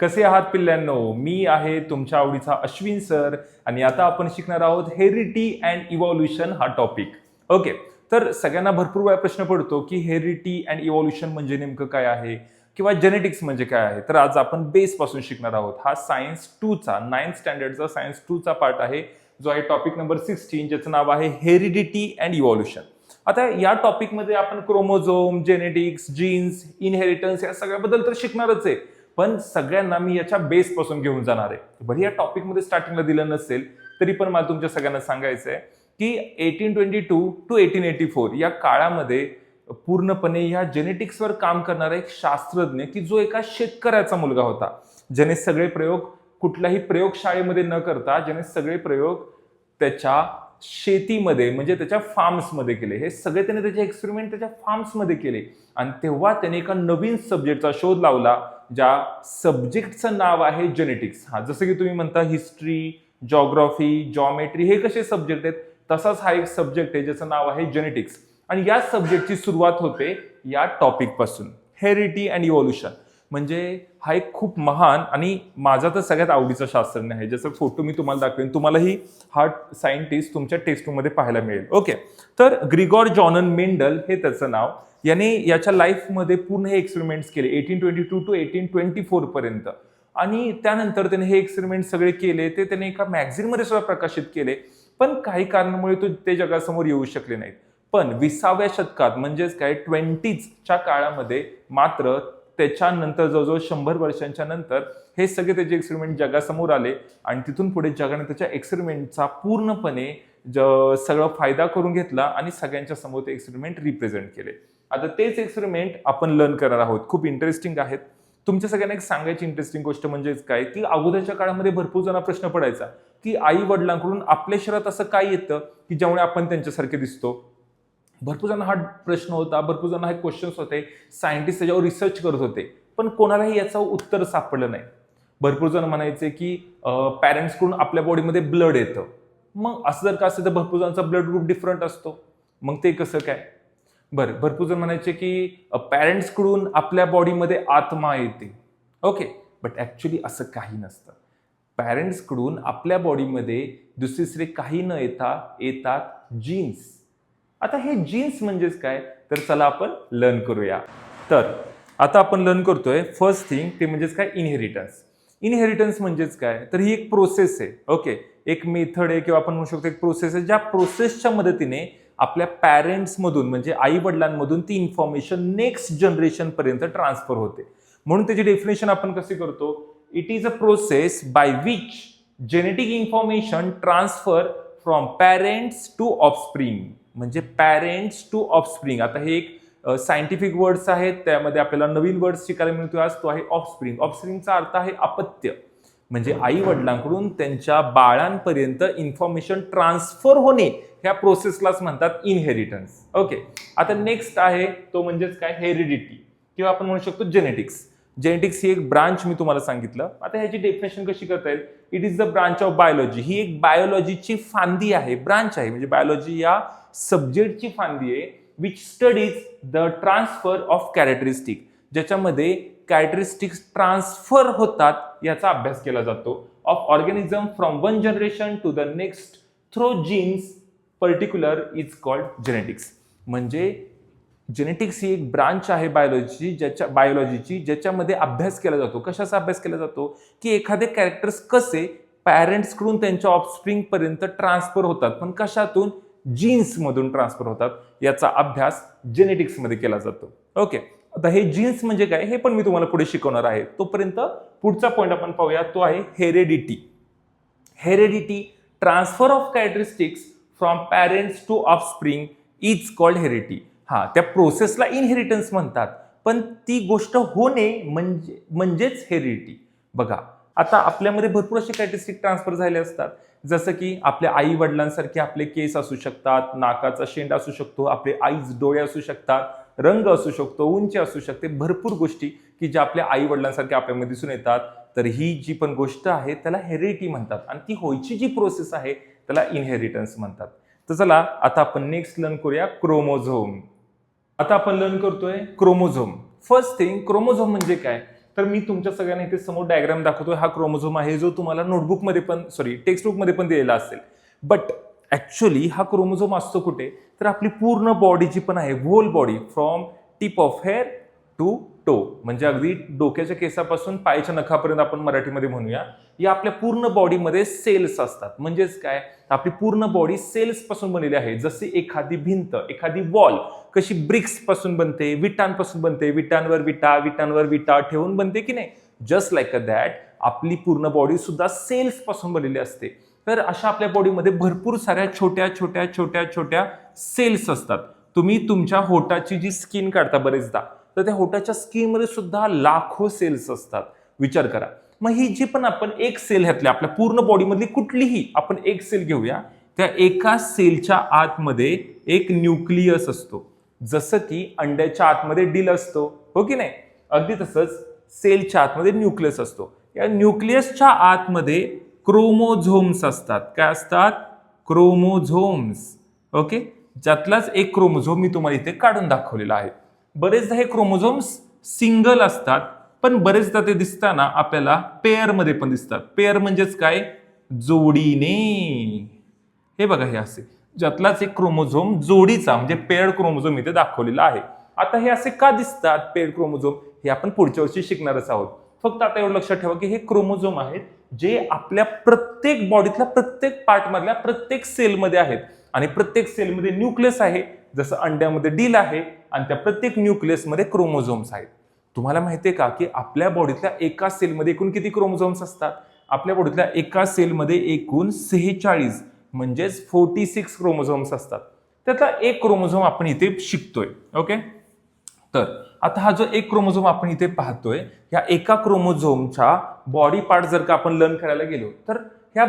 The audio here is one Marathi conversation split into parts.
कसे आहात पिल्ल्यांनो? मी आहे तुमच्या आवडीचा अश्विन सर आणि आता आपण शिकणार आहोत हेरिडिटी अँड इव्हॉल्युशन हा टॉपिक. ओके, तर सगळ्यांना भरपूर वेळा प्रश्न पडतो की हेरिडिटी अँड इव्हॉल्युशन म्हणजे नेमकं काय आहे किंवा जेनेटिक्स म्हणजे काय आहे. तर आज आपण बेस पासून शिकणार आहोत. हा सायन्स 2 चा 9th स्टँडर्डचा सायन्स 2 चा पार्ट आहे, जो आहे टॉपिक नंबर 16, ज्याचं नाव आहे हेरिडिटी अँड इव्हॉल्युशन. आता या टॉपिकमध्ये आपण क्रोमोझोम, जेनेटिक्स, जीन्स, इनहेरिटन्स या सगळ्याबद्दल तर शिकणारच आहे, पण सगळ्यांना मी याच्या बेस पासून घेऊन जाणार आहे. बरं, या टॉपिकमध्ये स्टार्टिंगला दिलं नसेल तरी पण मला तुमच्या सगळ्यांना सांगायचं आहे की 1822 टू 1884 या काळामध्ये पूर्णपणे या जेनेटिक्सवर काम करणारा एक शास्त्रज्ञ की जो एका शेतकऱ्याचा मुलगा होता, ज्याने सगळे प्रयोग कुठल्याही प्रयोगशाळेमध्ये न करता ज्याने सगळे प्रयोग त्याच्या शेतीमध्ये म्हणजे त्याच्या फार्म्समध्ये केले. हे सगळे त्याने त्याचे एक्सपेरिमेंट त्याच्या फार्म्समध्ये केले आणि तेव्हा त्याने एका नवीन सब्जेक्टचा शोध लावला, ज्या सब्जेक्टचं नाव आहे जेनेटिक्स. जसं की तुम्ही म्हणता हिस्ट्री, जॉग्राफी, जॉमेट्री हे कसे सब्जेक्ट आहेत, तसाच हा एक सब्जेक्ट आहे ज्याचं नाव आहे जेनेटिक्स. आणि या सब्जेक्टची सुरुवात होते या टॉपिक पासून, हेरिडिटी अँड इव्हॉल्युशन. म्हणजे हा एक खूप महान आणि माझा तर सगळ्यात आवडीचा शास्त्रज्ञ आहे, ज्याचा फोटो मी तुम्हाला दाखवेन. तुम्हालाही हा सायंटिस्ट तुमच्या टेक्स्टबुकमध्ये पाहायला मिळेल. ओके, तर ग्रिगॉर जॉनन मेंडल हे त्याचं नाव. याने याच्या लाईफमध्ये पूर्ण हे एक्सपेरिमेंट्स केले 1822 टू 1824 पर्यंत. आणि त्यानंतर त्याने हे एक्सपेरिमेंट सगळे केले, ते त्याने एका मॅगझिनमध्ये सुद्धा प्रकाशित केले, पण काही कारणामुळे ते जगासमोर येऊ शकले नाहीत. पण 20व्या शतकात म्हणजेच काय 20च्या काळामध्ये मात्र त्याच्यानंतर जवळजवळ 100 वर्षांच्या नंतर हे सगळे त्याचे एक्सपेरिमेंट जगासमोर आले आणि तिथून पुढे जगाने त्याच्या एक्सपेरिमेंटचा पूर्णपणे सगळा फायदा करून घेतला आणि सगळ्यांच्या समोर ते एक्सपेरिमेंट रिप्रेझेंट केले. आता तेच एक्सपेरिमेंट आपण लर्न करणार आहोत. खूप इंटरेस्टिंग आहेत. तुमच्या सगळ्यांना एक सांगायची इंटरेस्टिंग गोष्ट म्हणजे काय की अगोदरच्या काळामध्ये भरपूर जण प्रश्न पडायचा की आई वडिलांकडून आपल्या शरीरात असं काय येतं की ज्यामुळे आपण त्यांच्यासारखे दिसतो. भरपूर जण हा प्रश्न होता, भरपूर जण हे क्वेश्चन्स होते, सायंटिस्ट त्याच्यावर रिसर्च करत होते, पण कोणालाही याचं उत्तर सापडलं नाही. भरपूर जण म्हणायचे की पॅरेंट्स कडून आपल्या बॉडीमध्ये ब्लड येतं. मग असं जर का असेल तर भरपूर जणांचा ब्लड ग्रुप डिफरंट असतो, मग ते कसं काय? बरं, भरपूर जण म्हणायचे की पॅरेंट्स कडून आपल्या बॉडीमध्ये आत्मा येते. ओके, बट ऍक्च्युली असं काही नसतं. पॅरेंट्स कडून आपल्या बॉडीमध्ये दुसरे काही न येतात जीन्स. आता हे जीन्स म्हणजेच काय, तर चला आपण लर्न करूया. तर आता आपण लर्न करतोय फर्स्ट थिंग ते म्हणजेच काय, इनहेरिटन्स. इनहेरिटन्स म्हणजेच काय, तर ही एक प्रोसेस आहे. ओके, एक मेथड आहे किंवा आपण म्हणू शकतो एक प्रोसेस आहे, ज्या प्रोसेसच्या मदतीने आपल्या पॅरेंट्स मधून म्हणजे आई वडिलांमधून ती इन्फॉर्मेशन नेक्स्ट जनरेशन पर्यंत ट्रान्सफर होते. म्हणून त्याची डेफिनेशन आपण कशी करतो, it is a process by which genetic information transfer from parents to offspring. म्हणजे पॅरेंट्स टू ऑफस्प्रिंग. आता हे एक सायंटिफिक वर्ड्स आहेत, त्यामध्ये आपल्याला नवीन वर्ड्स शिकायला मिळतो आज, तो आहे ऑफस्प्रिंग. ऑफस्प्रिंगचा अर्थ आहे अपत्य. म्हणजे आई वडिलांकडून त्यांच्या बाळांपर्यंत इन्फॉर्मेशन ट्रान्सफर होणे, ह्या प्रोसेसलाच म्हणतात इनहेरिटन्स. ओके, आता नेक्स्ट आहे तो म्हणजेच काय, हेरिडिटी किंवा आपण म्हणू शकतो जेनेटिक्स. जेनेटिक्स ही एक ब्रांच मी तुम्हाला सांगितलं. आता ह्याची डेफिनेशन कशी करता येईल, it is the branch of biology. ही एक बायोलॉजीची फांदी आहे, ब्रांच आहे, म्हणजे बायोलॉजी या सब्जेक्टची फांदी आहे, which studies the transfer of characteristic, ज्याच्यामध्ये कॅरेक्टरिस्टिक्स ट्रान्सफर होतात याचा अभ्यास केला जातो, of organism from one generation to the next through genes particular is called genetics. म्हणजे जेनेटिक्स ही एक ब्रांच आहे बायोलॉजीची ज्याच्यामध्ये अभ्यास केला जातो. कशाचा अभ्यास केला जातो, की एखादे कॅरेक्टर्स कसे पॅरेंट्स कडून त्यांच्या ऑफस्प्रिंग पर्यंत ट्रान्सफर होतात, पण कशातून, जीन्स मधून ट्रान्सफर होतात, याचा अभ्यास जेनेटिक्स मध्ये केला जातो. ओके, आता हे जीन्स म्हणजे काय हे पण मी तुम्हाला पुढे शिकवणार आहे. तोपर्यंत पुढचा पॉईंट आपण पाहूया, तो आहे heredity. Heredity, transfer of characteristics from parents to offspring is called heredity. त्या प्रोसेसला इनहेरिटन्स म्हणतात, पण ती गोष्ट होणे म्हणजेच हेरिडिटी. बघा, आता आपल्यामध्ये भरपूर असे कॅरेक्टरिस्टिक ट्रान्सफर झाले असतात, जसं की आपल्या आई वडिलांसारखे आपले केस असू शकतात, नाकाचा शेंडा असू शकतो, आपले आईज डोळे असू शकतात, रंग असू शकतो, उंची असू शकते, भरपूर गोष्टी की ज्या आपल्या आई वडिलांसारख्या आपल्यामध्ये दिसून येतात. तर ही जी पण गोष्ट आहे त्याला हेरिडिटी म्हणतात आणि ती व्हायची जी प्रोसेस आहे त्याला इनहेरिटन्स म्हणतात. तर चला आता आपण नेक्स्ट लर्न करूया क्रोमोझोम. आता आपण लर्न करतोय क्रोमोझोम. फर्स्ट थिंग, क्रोमोझोम म्हणजे काय, तर मी तुमच्या सगळ्यांना इथे समोर डायग्राम दाखवतोय. हा क्रोमोझोम आहे जो तुम्हाला नोटबुकमध्ये पण टेक्स्टबुकमध्ये पण दिलेला असेल. बट ऍक्च्युअली हा क्रोमोझोम असतो कुठे, तर आपली पूर्ण बॉडी जी पण आहे, whole body from tip of hair to toe, म्हणजे अगदी डोक्याच्या केसापासून पायाच्या नखापर्यंत आपण मराठीमध्ये म्हणूया, या आपल्या पूर्ण बॉडीमध्ये सेल्स असतात. म्हणजेच काय, आपली पूर्ण बॉडी सेल्स पासून बनलेली आहे. जशी एखादी भिंत, एखादी वॉल कशी ब्रिक्स पासून बनते, विटांपासून बनते, विटांवर विटा ठेवून बनते की नाही, जस्ट लाईक दॅट आपली पूर्ण बॉडी सुद्धा सेल्स पासून बनलेली असते. तर अशा आपल्या बॉडीमध्ये भरपूर साऱ्या छोट्या छोट्या छोट्या छोट्या सेल्स असतात. तुम्ही तुमच्या होठाची जी स्किन काढता बरेचदा, तर त्या होठाच्या स्किनमध्ये सुद्धा लाखो सेल्स असतात. विचार करा. मग ही जी पण आपण एक सेल घातली, आपल्या पूर्ण बॉडीमधली कुठलीही आपण एक सेल घेऊया, त्या एका सेलच्या आतमध्ये एक न्यूक्लियस असतो. जसं की अंड्याच्या आतमध्ये डिल असतो, हो की नाही, अगदी तसंच सेलच्या आतमध्ये न्यूक्लियस असतो. या न्यूक्लियसच्या आतमध्ये क्रोमोझोम्स असतात. काय असतात? क्रोमोझोम्स. ओके, ज्यातलाच एक क्रोमोझोम मी तुम्हाला इथे काढून दाखवलेला आहे. बरेचदा हे क्रोमोझोम्स सिंगल असतात, पण बरेचदा ते दिसताना आपल्याला पेअर मध्ये पण दिसतात. पेअर म्हणजेच काय? जोडीने. हे बघा, हे असे ज्यातलाच एक क्रोमोझोम जोडीचा म्हणजे पेअर्ड क्रोमोझोम इथे दाखवलेला आहे. आता हे असे का दिसतात पेअर्ड क्रोमोझोम, हे आपण पुढच्या वर्षी शिकणारच आहोत. फक्त आता एवढं लक्षात ठेवा की हे क्रोमोझोम आहेत जे आपल्या प्रत्येक बॉडीतल्या प्रत्येक पार्ट मधल्या प्रत्येक सेलमध्ये आहेत. आणि प्रत्येक सेलमध्ये न्यूक्लियस आहे, जसं अंड्यामध्ये डील आहे, आणि त्या प्रत्येक न्यूक्लियसमध्ये क्रोमोझोम्स आहेत. तुम्हाला माहितीये का की आपल्या बॉडीतल्या एका सेलमध्ये एकूण किती क्रोमोझोम्स असतात? आपल्या बॉडीतल्या एका सेलमध्ये एकूण 46 म्हणजेच 46 क्रोमोझोम्स असतात. त्यातला एक क्रोमोझोम आपण इथे शिकतोय. ओके, तर आता हा जो एक क्रोमोझोम आपण इथे पाहतोय, या एका क्रोमोझोमच्या बॉडी पार्ट जर का आपण लर्न करायला गेलो, तर ह्या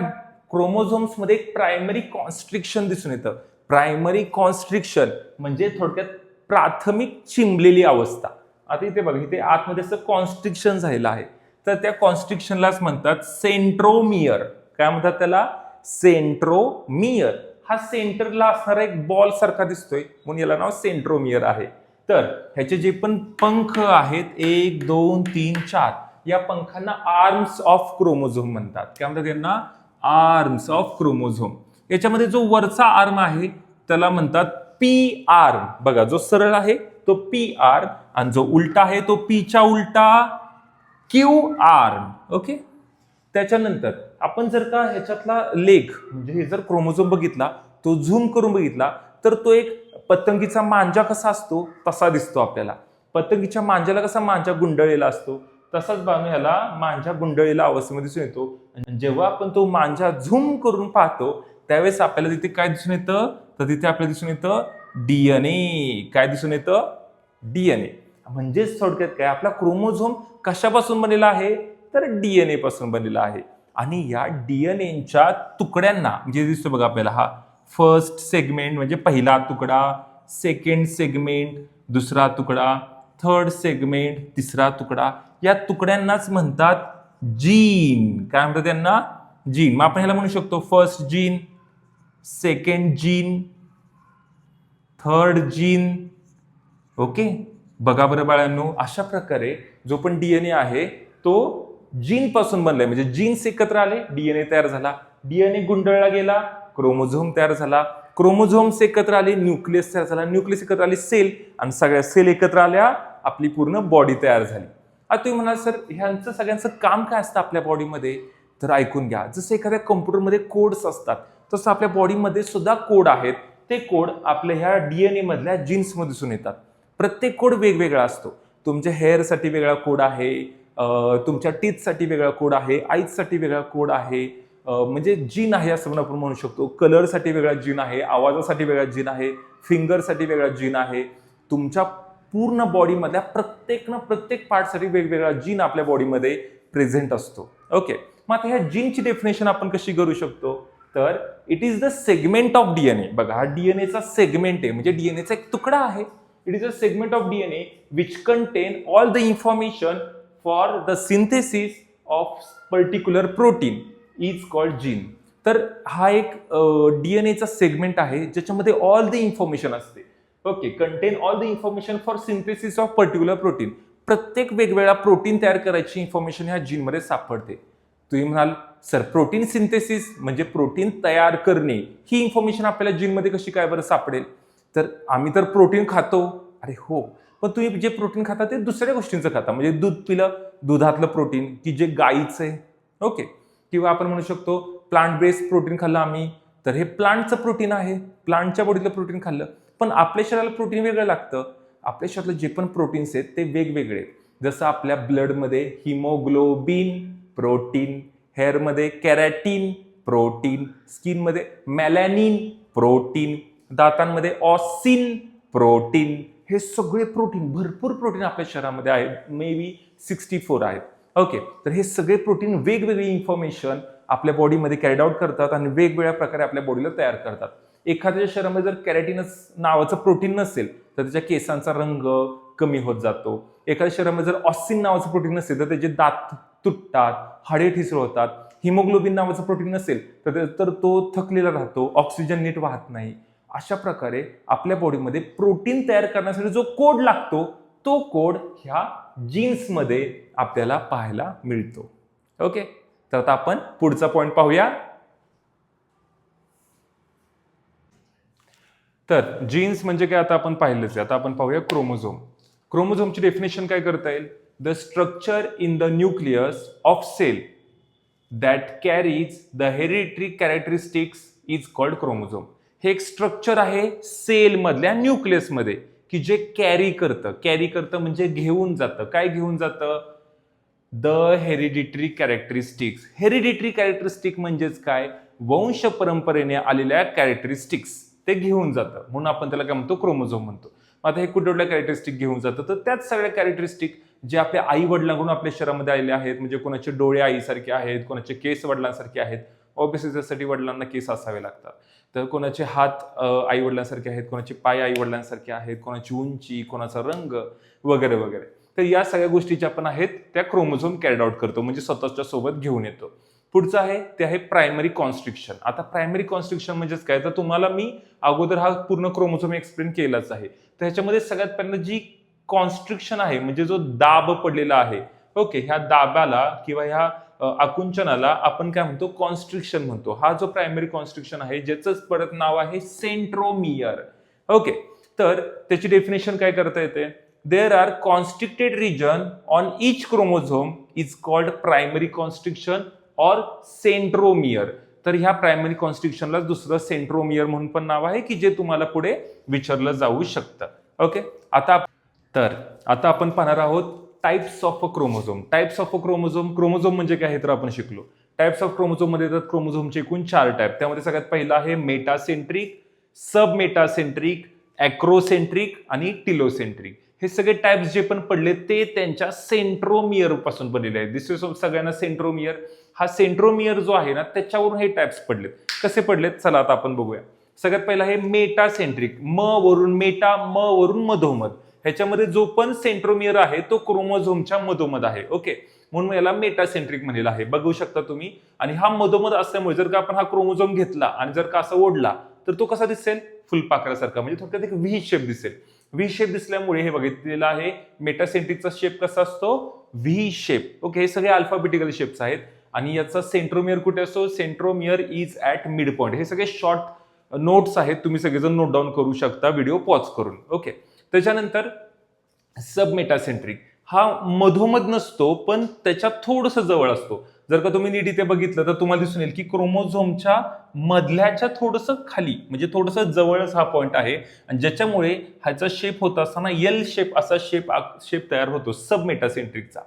क्रोमोझोम्स मध्ये एक प्रायमरी कॉन्स्ट्रिक्शन दिसून येतं. प्रायमरी कॉन्स्ट्रिक्शन म्हणजे थोडक्यात प्राथमिक चिमलेली अवस्था. आता इथे बघा, इथे आतमध्ये असं कॉन्स्ट्रिक्शन झालेलं आहे, तर त्या कॉन्स्ट्रिक्शनलाच म्हणतात सेंट्रोमियर. काय म्हणतात त्याला? सेंट्रोमियर. हा सेंटरला असणारा एक बॉल सारखा दिसतोय, म्हणून याला नाव सेंट्रोमियर आहे. तर ह्याचे जे पण पंख आहेत, 1 2 3 4, या पंखांना आर्म्स ऑफ क्रोमोझोम म्हणतात. काय म्हणतात यांना? Arms of chromosome. याच्यामध्ये जो वरचा आर्म आहे त्याला म्हणतात पी आर्म. बघा, जो सरळ आहे तो पी आर्म, आणि जो उलटा आहे तो पीच्या उलटा क्यू आर्म. ओके, त्याच्यानंतर आपण जर का ह्याच्यातला लेग म्हणजे हे जर क्रोमोझोम बघितला, तो झूम करून बघितला, तर तो एक पतंगीचा मांजा कसा असतो तसा दिसतो आपल्याला. पतंगीच्या मांजाला कसा मांजा गुंडळलेला असतो, तसाच बानू ह्याला मांजा गुंडळलेला अवस्थेमध्ये दिसून येतो. आणि जेव्हा आपण तो मांजा झूम करून पाहतो, त्यावेळेस आपल्याला तिथे काय दिसून येतं? तर तिथे आपल्याला दिसून येतं डीएनए. काय दिसून येतं? डीएनए. म्हणजेच थोडक्यात काय, आपला क्रोमोझोम कशापासून बनलेला आहे? तर डीएनए पासून बनलेला आहे. आणि या डीएनएच्या तुकड्यांना म्हणजे दिसतो बघा आपल्याला, हा फर्स्ट सेगमेंट म्हणजे पहिला तुकडा, सेकंड सेगमेंट दुसरा तुकडा, थर्ड सेगमेंट तिसरा तुकडा, या तुकड्यांनाच म्हणतात जीन. काय म्हणतात त्यांना? जीन. मग आपण ह्याला म्हणू शकतो first gene, second gene, third gene. Okay, बघा बरं बाळांनो, अशा प्रकारे जो पण डीएनए आहे तो जीन पासून बनलाय. म्हणजे जीन्स एकत्र आले, डीएनए तयार झाला. डीएनए गुंडळला गेला, क्रोमोझोम तयार झाला. क्रोमोझोम्स एकत्र आले, न्यूक्लियस तयार झाला. न्यूक्लियस एकत्र आले, सेल, आणि सगळ्या सेल एकत्र आल्या, आपली पूर्ण बॉडी तयार झाली. आता तुम्ही म्हणाल सर ह्यांचं सगळ्यांचं काम काय असतं आपल्या बॉडीमध्ये? तर ऐकून घ्या. जसं एखाद्या कम्प्युटरमध्ये कोड्स असतात, तसं आपल्या बॉडीमध्ये सुद्धा कोड आहेत. ते कोड आपल्या ह्या डीएनए मधल्या जीन्समध्ये दिसून येतात. प्रत्येक कोड वेगवेगळा असतो. तुमच्या हेअरसाठी वेगळा कोड आहे, तुमच्या टीथसाठी वेगळा कोड आहे, आईजसाठी वेगळा कोड आहे, म्हणजे जीन आहे असं आपण म्हणू शकतो. कलरसाठी वेगळा जीन आहे, आवाजासाठी वेगळा जीन आहे, फिंगरसाठी वेगळा जीन आहे. तुमच्या पूर्ण बॉडीमधल्या प्रत्येक पार्टसाठी वेगवेगळा जीन आपल्या बॉडीमध्ये प्रेझेंट असतो. ओके, मग आता ह्या जीनची डेफिनेशन आपण कशी करू शकतो? तर it is the segment of DNA. बघा, हा डीएनएचा सेगमेंट आहे, म्हणजे डीएनएचा एक तुकडा आहे. It is a segment of DNA which contain all the information for the synthesis of particular protein is called gene. तर हा एक डीएनएचा सेगमेंट आहे ज्याच्यामध्ये ऑल द इन्फॉर्मेशन असते. Okay, content all the information for synthesis of particular protein. प्रत्येक वेगवेगळ्या प्रोटीन तयार करायची इन्फॉर्मेशन ह्या जीनमध्ये सापडते. तुम्ही म्हणाल सर प्रोटीन सिंथेसिस म्हणजे प्रोटीन तयार करणे, ही इन्फॉर्मेशन आपल्याला जीनमध्ये कशी काय बरं सापडेल? तर आम्ही तर प्रोटीन खातो. अरे हो, पण तुम्ही जे प्रोटीन खाता ते दुसऱ्या गोष्टींचं खाता. म्हणजे दूध पिलं, दुधातलं प्रोटीन की जे गाईचं आहे. ओके, किंवा आपण म्हणू शकतो प्लांट बेस्ड प्रोटीन खाल्लं आम्ही, तर हे प्लांटचं प्रोटीन आहे, प्लांटच्या बॉडीतलं प्रोटीन खाल्लं. पण आपल्या शरीराला प्रोटीन वेगळं लागतं. आपल्या शरीरातले जे पण प्रोटीन्स आहेत ते वेगवेगळे. जसं आपल्या ब्लडमध्ये हिमोग्लोबिन प्रोटीन, हेअरमध्ये कॅराटीन प्रोटीन, स्किनमध्ये मेलॅनिन प्रोटीन, दातांमध्ये ऑसिन प्रोटीन, हे सगळे प्रोटीन, भरपूर प्रोटीन आपल्या शरीरामध्ये आहेत. मे बी 64 आहेत. ओके, तर हे सगळे प्रोटीन वेगवेगळी इन्फॉर्मेशन आपल्या बॉडीमध्ये कॅरीड आउट करतात आणि वेगवेगळ्या प्रकारे आपल्या बॉडीला तयार करतात. एखाद्या शरीरामध्ये जर कॅरेटिनस नावाचं प्रोटीन नसेल तर त्याच्या केसांचा रंग कमी होत जातो. एखाद्या शरीरामध्ये जर ऑसिन नावाचं प्रोटीन नसेल तर त्याचे दात तुटतात, हाडे ठिसूळ होतात. हिमोग्लोबिन नावाचं प्रोटीन नसेल तर तो थकलेला राहतो, ऑक्सिजन नीट वाहत नाही. अशा प्रकारे आपल्या बॉडीमध्ये प्रोटीन तयार करण्यासाठी जो कोड लागतो तो कोड ह्या जीन्समध्ये आपल्याला पाहायला मिळतो. ओके, तर आता आपण पुढचा पॉइंट पाहूया. तर जीन्स म्हणजे काय आता आपण पाहिलंच आहे. आता आपण पाहूया क्रोमोझोम. क्रोमोझोमची डेफिनेशन काय करता येईल? The structure in the nucleus of cell that carries the hereditary characteristics is called chromosome. हे एक स्ट्रक्चर आहे सेल मधल्या न्यूक्लियसमध्ये की जे कॅरी करतं म्हणजे घेऊन जातं. काय घेऊन जातं? The hereditary characteristics. Hereditary characteristic म्हणजेच काय? वंश परंपरेने आलेल्या कॅरेक्टरिस्टिक्स ते घेऊन जातं, म्हणून आपण त्याला काय म्हणतो? क्रोमोझोम म्हणतो. आता हे कुठल्या कॅरेक्टरिस्टिक घेऊन जातं? तर त्याच सगळ्या कॅरेक्टरिस्टिक जे आपल्या आई वडिलांकडून आपल्या शरीरामध्ये आलेले आहेत. म्हणजे कोणाचे डोळे आईसारखे आहेत, कोणाचे केस वडिलांसारखे आहेत. ऑब्व्हियसली त्यासाठी वडिलांना केस असावे लागतात. तर कोणाचे हात आई वडिलांसारखे आहेत, कोणाचे पाय आई वडिलांसारखे आहेत, कोणाची उंची, कोणाचा रंग वगैरे वगैरे. तर या सगळ्या गोष्टी ज्या पण आहेत त्या क्रोमोझोम कॅरीड आउट करतो, म्हणजे स्वतःच्या सोबत घेऊन येतो. पुढचं आहे ते आहे प्रायमरी कॉन्स्ट्रिक्शन. आता प्रायमरी कॉन्स्ट्रिक्शन म्हणजेच काय? तर तुम्हाला मी अगोदर हा पूर्ण क्रोमोझोम एक्सप्लेन केलाच आहे. तर ह्याच्यामध्ये सगळ्यात पहिल्यांदा जी कॉन्स्ट्रिक्शन आहे म्हणजे जो दाब पडलेला आहे, ओके, ह्या दाबाला किंवा ह्या आकुंचनाला आपण काय म्हणतो? कॉन्स्ट्रिक्शन म्हणतो. हा जो प्रायमरी कॉन्स्ट्रिक्शन आहे ज्याचंच परत नाव आहे सेंट्रोमियर. ओके, तर त्याची डेफिनेशन काय करता येते? There are constricted region on each chromosome is called primary constriction or centromere. तर ह्या प्रायमरी कॉन्स्ट्रिक्शनला दुसरं सेंट्रोमियर म्हणून पण नाव आहे की जे तुम्हाला पुढे विचारलं जाऊ शकतं. ओके, आता आपण पाहणार आहोत types of a chromosome. Types of a chromosome. Chromosome म्हणजे काय हे तर आपण शिकलो. टाइप्स ऑफ क्रोमोझोम मध्ये येतात क्रोमोझोमचे एकूण 4 टाइप. त्यामध्ये सगळ्यात पहिला आहे मेटासेंट्रिक, सब मेटासेंट्रिक, ॲक्रोसेंट्रिक आणि टिलोसेंट्रिक. हे सगळे टाइप्स जे पण पडले ते त्यांच्या सेंट्रोमियर पासून बनलेले आहेत. दिस इज सगळ्यांना सेंट्रोमियर. हा सेंट्रोमियर जो आहे ना त्याच्यावरून हे टाइप्स पडलेत. कसे पडलेत चला आता आपण बघूया. सगळ्यात पहिला आहे मेटासेंट्रिक. म वरून मेटा, म वरून मधोमध. ह्याच्यामध्ये जो पण सेंट्रोमियर आहे तो क्रोमोझोमच्या मधोमध आहे. ओके, म्हणून याला मेटासेंट्रिक म्हणलेला आहे. बघू शकता तुम्ही. आणि हा मधोमध असल्यामुळे जर का आपण हा क्रोमोझोम घेतला आणि जर का असा ओढला तर तो कसा दिसेल? फुलपाखरासारखा, म्हणजे थोडक्यात एक व्ही शेप दिसेल. व्ही शेप दिसल्यामुळे हे बघितलेलं आहे मेटासेंट्रिकचा शेप कसा असतो? V shape. ओके, हे सगळे अल्फाबेटिकल शेप्स आहेत. आणि याचा सेंट्रोमियर कुठे असतो? Centromere is at mid point. हे सगळे शॉर्ट नोट्स आहेत, तुम्ही सगळेजण नोट डाऊन करू शकता व्हिडिओ पॉज करून. ओके, त्याच्यानंतर सब मेटासेंट्रिक. हा मधोमध नसतो पण त्याच्या थोडस जवळ असतो. जर का तुम्ही नीट इथे बघितलं तर तुम्हाला दिसून येईल की क्रोमोझोमच्या मधल्याच्या थोडस खाली म्हणजे थोडस जवळच हा पॉइंट आहे आणि ज्याच्यामुळे ह्याचा शेप होत असताना एल शेप असा शेप तयार होतो सब मेटासेंट्रिकचा.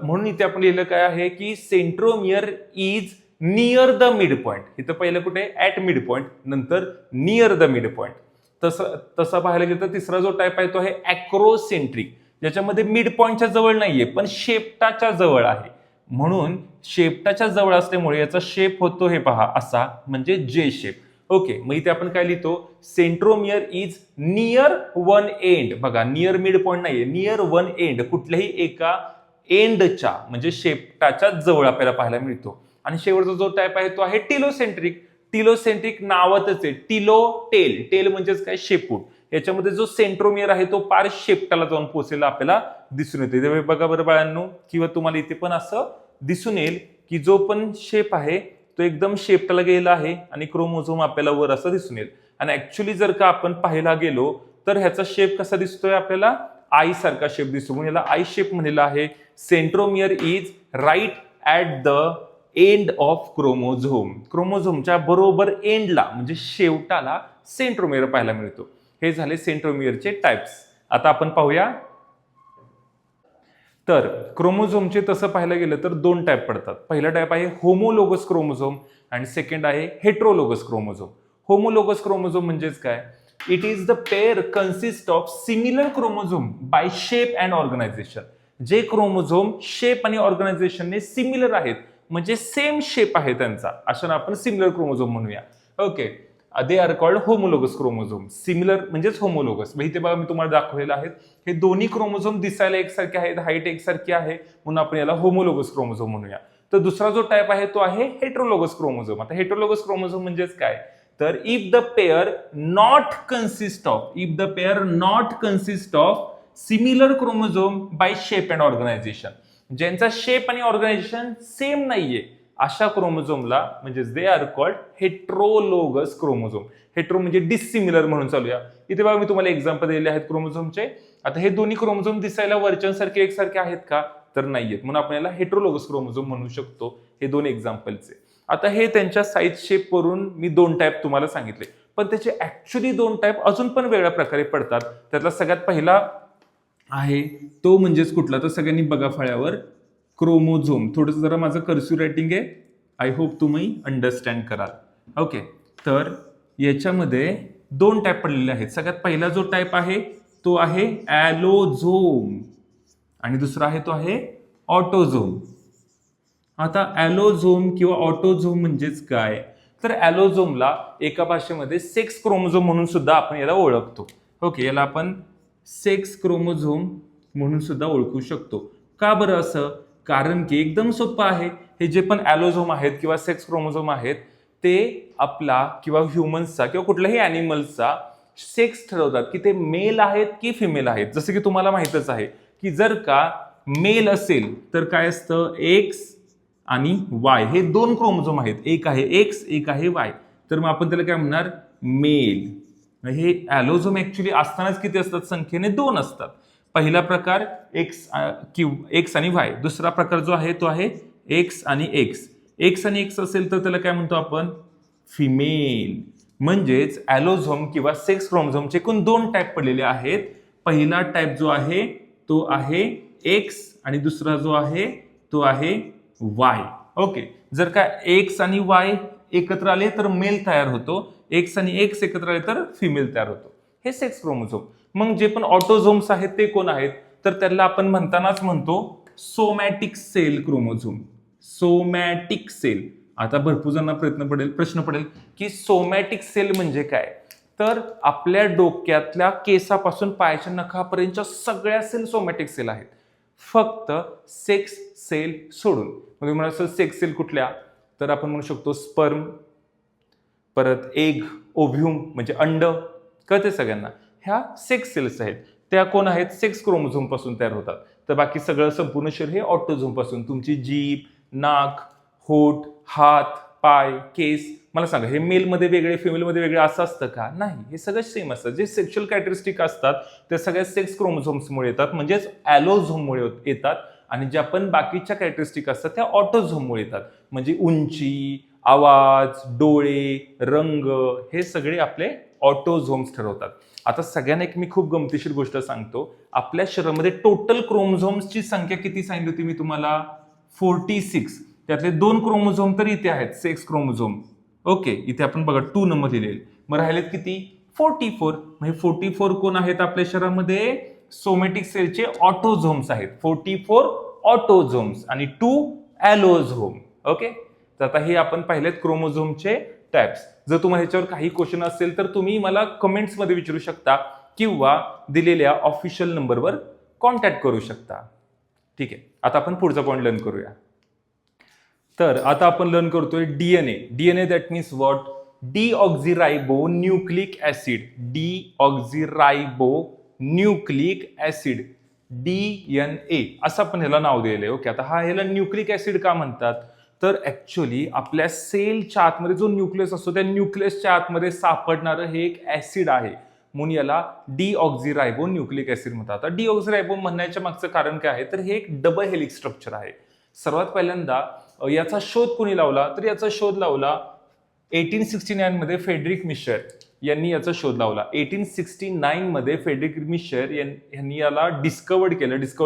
म्हणून इथे आपण लिहिलं काय आहे की centromere is near the mid point. इथं पहिलं कुठे? ऍट मिड पॉइंट, नंतर नियर द मिड पॉइंट. तसं पाहायला गेलं तर तिसरा जो टाइप आहे तो आहे ॲक्रोसेंट्रिक, ज्याच्यामध्ये मिड पॉइंटच्या जवळ नाहीये पण शेपटाच्या जवळ आहे. म्हणून शेपटाच्या जवळ असल्यामुळे याचा शेप होतो हे पहा असा, म्हणजे जे शेप. ओके, मग इथे आपण काय लिहितो? Centromere is near one end. बघा, नियर मिड पॉइंट नाहीये, नियर वन एंड, कुठल्याही एका एंडच्या म्हणजे शेपटाच्या जवळ आपल्याला पाहायला मिळतो. आणि शेवटचा जो टाइप आहे तो आहे टिलोसेंट्रिक. टिलोसेंट्रिक नावातच आहे, टिलो टेल. टेल म्हणजेच काय? शेपूट. याच्यामध्ये जो सेंट्रोमियर आहे तो पार शेपटाला जाऊन पोहोचलेला आपल्याला दिसून येतो. इथे बघा बरं बाळांनो, किंवा तुम्हाला इथे पण असं दिसून येईल की जो पण शेप आहे तो एकदम शेपटाला गेला आहे आणि क्रोमोझोम आपल्याला वर असं दिसून येईल. आणि ऍक्च्युली जर का आपण पाहायला गेलो तर ह्याचा शेप कसा दिसतोय आपल्याला, आई सारखा शेप दिसतो, म्हणून याला आई शेप म्हणलेला आहे. Centromere is right at the end of chromosome. क्रोमोझोमच्या बरोबर एंडला म्हणजे शेवटाला सेंट्रोमियर पाहायला मिळतो. हे झाले सेंट्रोमियरचे टाइप्स. आता आपण पाहूया. तर क्रोमोझोमचे तसं पाहायला गेलं तर दोन टाईप पडतात. पहिला टाईप आहे होमोलोगस क्रोमोझोम आणि सेकंड आहे हेट्रोलोगस क्रोमोझोम. होमोलोगस क्रोमोझोम म्हणजेच काय, it is the pair consist of similar chromosome by shape and organisation. जे क्रोमोझोम शेप आणि ऑर्गनायझेशनने सिमिलर आहेत, म्हणजे सेम शेप आहे त्यांचा, अशा आपण सिमिलर क्रोमोझोम म्हणूया. Okay, they are called homologous chromosome. Similar म्हणजेच होमोलोगस. इथे बघा मी तुम्हाला दाखवलेलं आहे, हे दोन्ही क्रोमोझोम दिसायला एकसारखे आहेत, हाईट एकसारखी आहे, म्हणून आपण याला होमोलोगस क्रोमोझोम म्हणूया. तर दुसरा जो टाईप आहे तो आहे हेट्रोलोगस क्रोमोझोम. आता हेट्रोलोगस क्रोमोझोम म्हणजेच काय, तर if the pair not consist of similar chromosome by shape and organisation, ज्यांचा शेप आणि ऑर्गनायझेशन सेम नाहीये, अशा क्रोमोझोमला म्हणजे they are called heterologous chromosome. Hetero म्हणजे डिसिमिलर म्हणून चालूया. इथे बघा मी तुम्हाला एक्झाम्पल दिलेले आहेत क्रोमोझोमचे. आता हे दोन्ही क्रोमोझोम दिसायला वरच्यांसारखे एकसारखे आहेत का, तर नाहीयेत, म्हणून आपण याला हेट्रोलोगस क्रोमोझोम म्हणू शकतो. हे दोन एक्झाम्पलचे. आता हे त्यांच्या साईज शेप वरून मी दोन टाईप तुम्हाला सांगितले, पण त्याचे ऍक्च्युली दोन टाईप अजून पण वेगळ्या प्रकारे पडतात. त्यातला सगळ्यात पहिला आहे तो म्हणजेच कुठला, तर सगळ्यांनी बघा फळ्यावर क्रोमोझोम. थोडंसं जरा माझं कर्सिव्ह रायटिंग आहे, आय होप तुम्ही अंडरस्टँड कराल. ओके, तर याच्यामध्ये दोन टाईप पडलेले आहेत. सगळ्यात पहिला जो टाईप आहे तो आहे ॲलोझोम आणि दुसरा आहे तो आहे ऑटोझोम. आता ॲलोझोम किंवा ऑटोझोम म्हणजेच काय, तर ॲलोझोमला एका भाषेमध्ये सेक्स क्रोमोझोम म्हणून सुद्धा आपण याला ओळखतो. ओके, याला आपण सेक्स क्रोमोझोम म्हणून सुद्धा ओळखू शकतो. का बरं असं, कारण की एकदम सोपं आहे. हे जे पण ॲलोझोम आहेत किंवा सेक्स क्रोमोझोम आहेत ते आपला किंवा ह्युमन्सचा किंवा कुठल्याही ॲनिमल्सचा सेक्स ठरवतात की ते मेल आहेत की फिमेल आहेत. जसं की तुम्हाला माहितच आहे की जर का मेल असेल तर काय असतं, एक्स आणि वाय हे दोन क्रोमोझोम आहेत, एक आहे एक्स एक आहे वाय, तर मग आपण त्याला काय म्हणणार, मेल. हे ॲलोझोम ऍक्च्युली असतानाच किती असतात, संख्येने दोन असतात. पहिला प्रकार एक्स आणि वाय, दुसरा प्रकार जो आहे तो आहे एक्स आणि एक्स. एक्स आणि एक्स असेल तर त्याला काय म्हणतो आपण, फिमेल. म्हणजेच ॲलोझोम किंवा सेक्स क्रोमोझोमचे एकूण दोन टाईप पडलेले आहेत. पहिला टाईप जो आहे तो आहे एक्स आणि दुसरा जो आहे तो आहे वाय. ओके, जर का एक्स आणि वाय एकत्र आले तर मेल तयार होतो, एक्स आणि एक्स एकत्र आले तर फिमेल तयार होतो. हे सेक्स क्रोमोझोम. मग जे पण ऑटोझोम्स आहेत ते कोण आहेत, तर त्याला आपण म्हणतानाच म्हणतो somatic cell chromosome. Somatic cell. आता भरपूर जणांना प्रश्न पडेल की सोमॅटिक सेल म्हणजे काय, तर आपल्या डोक्यातल्या केसापासून पायाच्या नखापर्यंतच्या सगळ्या सेल सोमॅटिक सेल आहेत, फक्त सेक्स सेल सोडून. म्हणजे मला सेक्स सेल कुठल्या, तर आपण म्हणू शकतो स्पर्म, परत एग, ओव्ह्यूम म्हणजे अंड, कळते सगळ्यांना. ह्या सेक्स सेल्स आहेत, त्या कोण आहेत, सेक्स क्रोमोझोम पासून तयार होतात. तर बाकी सगळं संपूर्ण शरीर हे ऑटोझोम पासून. तुमची जीभ, नाक, होठ, हात, पाय, केस, मला सांगा हे मेलमध्ये वेगळे फिमेलमध्ये वेगळे असं असतं का, नाही. हे सगळं सेम असतं. जे सेक्शुअल कॅरेक्टरिस्टिक असतात ते सगळ्या सेक्स क्रोमोझोम्समुळे येतात, म्हणजेच ॲलोझोममुळे येतात. आणि ज्या पण बाकीच्या कॅरेक्टरिस्टिक असतात त्या ऑटोझोममुळे येतात. म्हणजे उंची, आवाज, डोळे, रंग हे सगळे आपले ऑटोझोम्स ठरवतात. आता सगळ्यांना एक मी खूप गमतीशीर गोष्ट सांगतो. आपल्या शरीरामध्ये टोटल क्रोमोझोम्सची संख्या किती सांगितली होती मी तुम्हाला, 46. त्यातले 2 क्रोमोझोम तर इथे आहेत, सेक्स क्रोमोझोम. ओके, इथे आपण बघा 2 नंबर दिलेले. मग राहिलेत किती, 44. म्हणजे 44 कोण आहेत आपल्या शरीरामध्ये, सोमॅटिक सेलचे ऑटोझोम्स आहेत. 44 ऑटोझोम्स आणि 2 ॲलोझोम. ओके, तर आता हे आपण पाहिलेत क्रोमोझोमचे टाइप्स. जर तुम्हाला ह्याच्यावर काही क्वेश्चन असेल तर तुम्ही मला कमेंट्समध्ये विचारू शकता किंवा दिलेल्या ऑफिशियल नंबरवर कॉन्टॅक्ट करू शकता. ठीक आहे, आता आपण पुढचा पॉईंट लर्न करूया. तर आता आपण लर्न करतोय DNA. DNA that means what, deoxyribonucleic acid, deoxyribonucleic acid, DNA असं आपण ह्याला नाव दिलेलं आहे. ओके, आता हा ह्याला न्यूक्लिक ऍसिड का म्हणतात, तर ऍक्च्युअली आपल्या सेलच्या आतमध्ये जो न्यूक्लियस असतो त्या न्यूक्लियसच्या आतमध्ये सापडणारं हे एक ऍसिड आहे, म्हणून याला डीऑक्झिरायबो न्यूक्लिक ऍसिड म्हणतात. आता डीऑक्झिरायबो म्हणण्याच्या मागचं कारण काय आहे, तर हे एक डबल हेलिक्स स्ट्रक्चर आहे. सर्वात पहिल्यांदा याचा शोध कोणी लावला, तर याचा शोध लावला 1869 मध्ये फेडरिक मिशर यांनी याचा शोध लावला. 1869 मध्ये फेडरिक मिशर यांनी याला डिस्कवर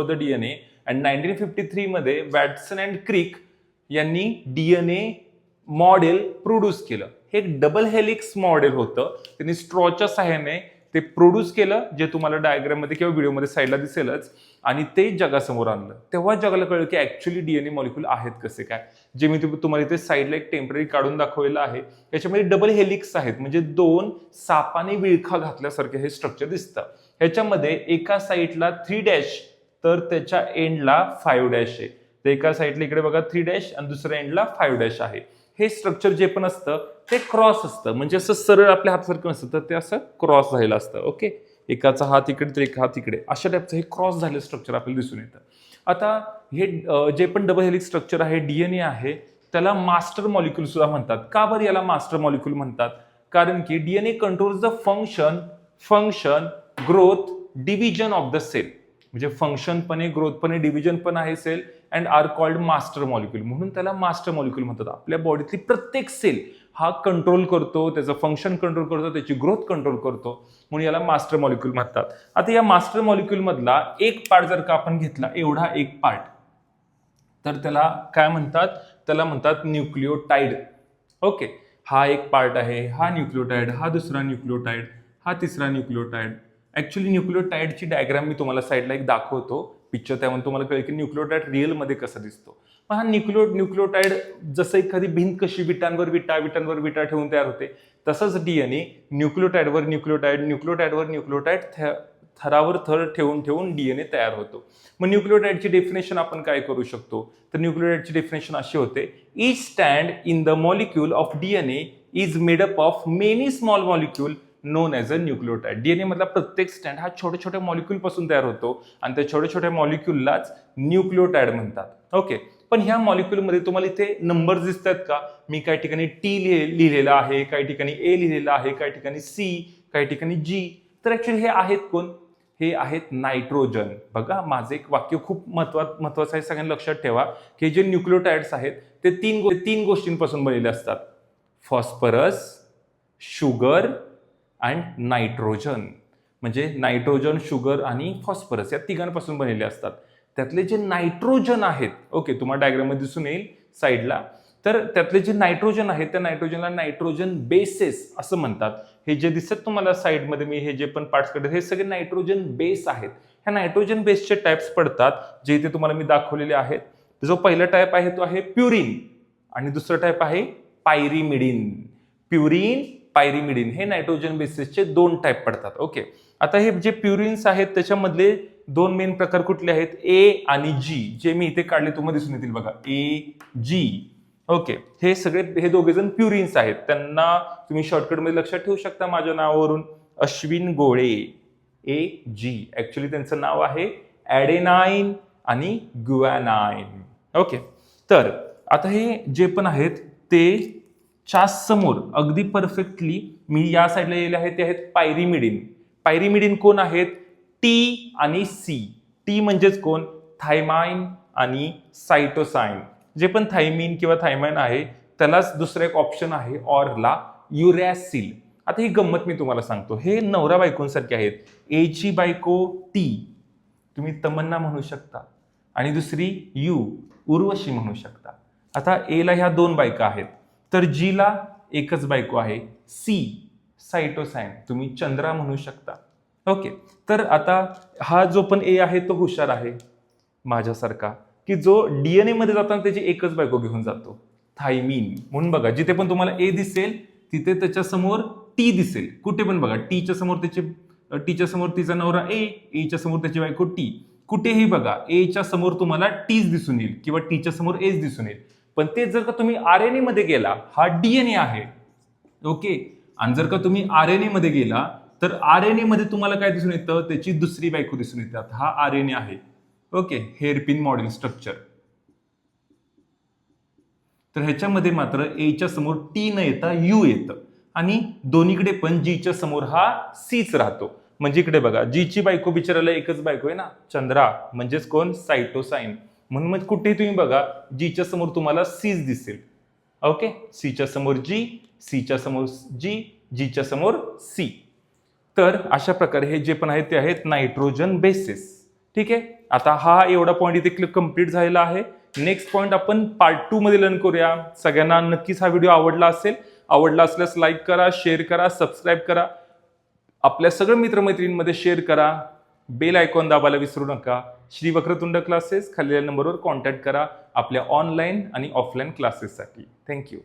द DNA. आणि 1953 मध्ये वॅटसन अँड क्रिक यांनी DNA मॉडेल प्रोड्यूस केलं. हे एक डबल हेलिक्स मॉडेल होतं. त्यांनी स्ट्रॉच्या सहाय्याने ते प्रोड्यूस केलं, जे तुम्हाला डायग्राम मध्ये किंवा व्हिडिओमध्ये साईडला दिसेलच, आणि ते जगासमोर आणलं. तेव्हा जगाला कळलं की ऍक्च्युअली DNA मॉलिक्यूल आहेत कसे काय, जे मी तुम्हाला इथे साईडला एक टेम्पररी काढून दाखवलेलं आहे. याच्यामध्ये डबल हेलिक्स आहेत, म्हणजे दोन सापाने विळखा घातल्यासारखे हे स्ट्रक्चर दिसतं. ह्याच्यामध्ये एका साईडला 3' तर त्याच्या एंडला 5' आहे. तर एका साईडला इकडे बघा 3' आणि दुसऱ्या एंडला 5' आहे. हे स्ट्रक्चर जे पण असतं ते क्रॉस असतं, म्हणजे असं सरळ आपल्या हातासारखं नसतं, तर ते असं क्रॉस झालेलं असतं. ओके, एकाचा हात इकडे तर एक हात इकडे, अशा टाईपचं हे क्रॉस झालेलं स्ट्रक्चर आपल्याला दिसून येतं. आता हे जे पण डबल हेलिक्स स्ट्रक्चर आहे, DNA आहे, त्याला मास्टर मॉलिक्यूल सुद्धा म्हणतात. का बरं याला मास्टर मॉलिक्यूल म्हणतात, कारण की DNA controls the function growth division of the cell, म्हणजे फंक्शन पण आहे, ग्रोथ पण आहे, डिव्हिजन पण आहे cell, and are called master molecule, म्हणून त्याला मास्टर मॉलिक्यूल म्हणतात. आपल्या बॉडीतली प्रत्येक सेल हा कंट्रोल करतो, त्याचं फंक्शन कंट्रोल करतो, त्याची ग्रोथ कंट्रोल करतो, म्हणून याला मास्टर मॉलिक्यूल म्हणतात. आता या मास्टर मॉलिक्यूल मधला एक पार्ट जर का आपण घेतला, एवढा एक पार्ट, तर त्याला काय म्हणतात, त्याला म्हणतात न्यूक्लियोटाइड. ओके, हा एक पार्ट आहे, हा न्यूक्लियोटाइड, हा दुसरा न्यूक्लियोटाइड, हा तिसरा न्यूक्लियोटाइड. ऍक्च्युअली न्यूक्लियोटाइडची डायग्राम मी तुम्हाला साईडला एक दाखवतो पिक्चर, त्यामुळे तुम्हाला कळेल की न्यूक्लियोटाइड रिअल मध्ये कसा दिसतो. मग हा न्यूक्लियोटाइड जसं एखादी भिंत कशी विटांवर विटा ठेवून तयार होते, तसंच DNA न्यूक्लियोटाइडवर न्यूक्लियोटाइड थरावर थर ठेवून DNA तयार होतो. मग न्यूक्लियोटाइडची डेफिनेशन आपण काय करू शकतो, तर न्यूक्लियोटाइडची डेफिनेशन अशी होते, each stand in the molecule of DNA is made up of many small molecule non as a nucleotide. DNA मधला प्रत्येक स्टँड हा छोट्या छोट्या मॉलिक्यूल पासून तयार होतो, आणि त्या छोट्या छोट्या मॉलिक्यूललाच न्यूक्लियोटाइड म्हणतात. ओके, पण ह्या मॉलिक्यूलमध्ये तुम्हाला इथे नंबर्स दिसतात का, मी काही ठिकाणी T लिहिलेला आहे, काही ठिकाणी A लिहिलेला आहे, काही ठिकाणी C, काही ठिकाणी G. तर ऍक्च्युअली हे आहेत कोण, हे आहेत नायट्रोजन. बघा, माझं एक वाक्य खूप महत्वाचं आहे, सगळ्यांना लक्षात ठेवा की जे न्यूक्लियोटाइड्स आहेत ते तीन गोष्टींपासून बनलेले असतात, फॉस्फरस, शुगर अँड नायट्रोजन. म्हणजे नायट्रोजन, शुगर आणि फॉस्फरस या तिघांपासून बनलेले असतात. त्यातले जे नायट्रोजन आहेत, ओके, तुम्हाला डायग्राम मध्ये दिसून येईल साईडला, तर त्यातले जे नायट्रोजन आहेत त्या नायट्रोजनला नायट्रोजन बेसेस असं म्हणतात. हे जे दिसत तुम्हाला साईडमध्ये मी हे जे पण पार्ट्स कडे, हे सगळे नायट्रोजन बेस आहेत. ह्या नायट्रोजन बेसचे टाइप्स पडतात, जे इथे तुम्हाला मी दाखवलेले आहेत. जो पहिला टाइप आहे तो आहे प्युरिन, आणि दुसरा टाइप आहे पायरिमिडिन. प्युरिन, पायरिमिडिन हे नायट्रोजन बेसिसचे दोन टाइप पडतात. ओके, आता हे जे प्युरिन्स आहेत त्याच्यामधले दोन मेन प्रकार कुठले आहेत, A आणि G, जे मी इथे काढले तुम्हाला दिसून येतील बघा, AG. ओके, हे सगळे हे दोघे जण प्युरिन्स आहेत. त्यांना तुम्ही शॉर्टकट मध्ये लक्षात ठेवू शकता माझ्या नावावरून, अश्विन गोळे, AG. ऍक्च्युअली त्यांचं नाव आहे ॲडेनाइन आणि ग्युएनाइन. ओके, तर आता हे जे पण आहेत ते च्या समोर अगदी परफेक्टली मी या साईडला लिहिले आहेत ते आहेत पायरिमिडिन. पायरिमिडिन कोण आहेत, T आणि C. T म्हणजेच कोण, थायमाइन आणि सायटोसाइन. जे पण थायमिन किंवा थायमाइन आहे त्यालाच दुसरा एक ऑप्शन आहे ऑरला, युरॅसिल. आता ही गंमत मी तुम्हाला सांगतो, हे नवरा बायकोंसारखे आहेत. A ची बायको T, तुम्ही तमन्ना म्हणू शकता, आणि दुसरी उर्वशी म्हणू शकता. आता A ला ह्या दोन बायका आहेत, तर G ला एकच बायको आहे. C, सायटोसाइन, तुम्ही चंद्रा म्हणू शकता. ओके, तर आता हा जो पण A आहे तो हुशार आहे माझ्यासारखा, की जो DNA मध्ये जाताना त्याची एकच बायको घेऊन जातो, थायमिन. म्हणून बघा, जिथे पण तुम्हाला A दिसेल तिथे त्याच्या समोर T दिसेल. कुठे पण बघा, टीच्या समोर तिचा नवरा A च्या समोर त्याची बायको T. कुठेही बघा A च्या समोर तुम्हाला Tच दिसून येईल किंवा T च्या समोर Aच दिसून येईल. पण ते जर का तुम्ही RNA मध्ये गेला, हा DNA आहे, ओके. आणि जर का तुम्ही RNA मध्ये गेला तर RNA मध्ये तुम्हाला काय दिसून येतं, त्याची दुसरी बायको दिसून येतात. हा RNA आहे. Okay, hairpin model structure. तर ह्याच्यामध्ये मात्र एच्या समोर टी न येता यू येतं आणि दोन्हीकडे पण जीच्या समोर हा सीच राहतो. म्हणजे इकडे बघा, जीची बायको बिचाराला एकच बायको आहे ना, चंद्रा, म्हणजेच कोण, सायटोसाइन. म्हणून मग कुठेही तुम्ही बघा जीच्या समोर तुम्हाला सीच दिसेल. ओके, सीच्या समोर जी, सीच्या समोर जी, जीच्या समोर सी. तर अशा प्रकारे हे जे पण आहेत ते आहेत नायट्रोजन बेसेस. ठीक आहे, आता हा एवढा पॉईंट इथे कम्प्लीट झालेला आहे. नेक्स्ट पॉईंट आपण पार्ट 2 मध्ये लर्न करूया. सगळ्यांना नक्कीच हा व्हिडिओ आवडला असेल. आवडला असल्यास लाईक करा, शेअर करा, सबस्क्राईब करा, आपल्या सगळ्या मित्रमैत्रिणींमध्ये शेअर करा. बेल आयकॉन दाबायला विसरू नका. श्री वक्रतुंड क्लासेस खालील नंबरवर कॉन्टॅक्ट करा आपल्या ऑनलाईन आणि ऑफलाईन क्लासेससाठी. थँक्यू.